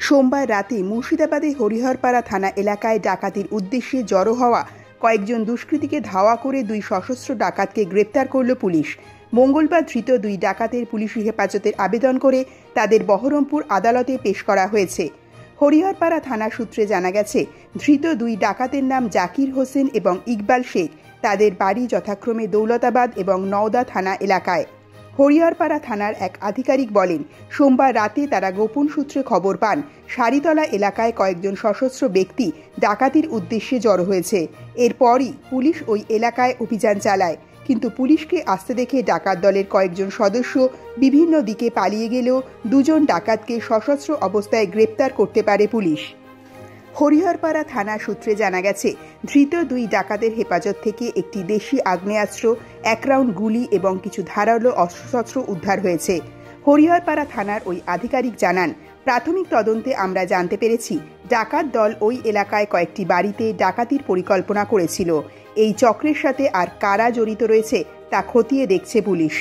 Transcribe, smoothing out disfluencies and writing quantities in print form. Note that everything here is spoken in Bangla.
সোমবার রাতে মুর্শিদাবাদে হরিহরপাড়া থানা এলাকায় ডাকাতির উদ্দেশ্যে জড়ো হওয়া কয়েকজন দুষ্কৃতীকে ধাওয়া করে দুই সশস্ত্র ডাকাতকে গ্রেপ্তার করল পুলিশ। মঙ্গলবার ধৃত দুই ডাকাতের পুলিশি হেফাজতের আবেদন করে তাদের বহরমপুর আদালতে পেশ করা হয়েছে। হরিহরপাড়া থানা সূত্রে জানা গেছে, ধৃত দুই ডাকাতের নাম জাকির হোসেন এবং ইকবাল শেখ। তাদের বাড়ি যথাক্রমে দৌলতাবাদ এবং নওদা থানা এলাকায়। হরিহরপাড়া থানার এক আধিকারিক বলেন, সোমবার রাতে তারা গোপন সূত্রে খবর পান সারিতলা এলাকায় কয়েকজন সশস্ত্র ব্যক্তি ডাকাতির উদ্দেশ্যে জড়ো হয়েছে। এরপরই পুলিশ ওই এলাকায় অভিযান চালায়, কিন্তু পুলিশকে আসতে দেখে ডাকাত দলের কয়েকজন সদস্য বিভিন্ন দিকে পালিয়ে গেলেও দুজন ডাকাতকে সশস্ত্র অবস্থায় গ্রেপ্তার করতে পারে পুলিশ। হরিহরপাড়া থানা সূত্রে জানা গেছে, ধৃত দুই ডাকাতের হেফাজত থেকে একটি দেশি আগ্নেয়াস্ত্র, 1 রাউন্ড গুলি এবং কিছু ধারালো অস্ত্রশস্ত্র উদ্ধার হয়েছে। হরিহরপাড়া থানার ওই আধিকারিক জানান, প্রাথমিক তদন্তে আমরা জানতে পেরেছি ডাকাত দল ওই এলাকায় কয়েকটি বাড়িতে ডাকাতির পরিকল্পনা করেছিল। এই চক্রের সাথে আর কারা জড়িত রয়েছে তা খতিয়ে দেখছে পুলিশ।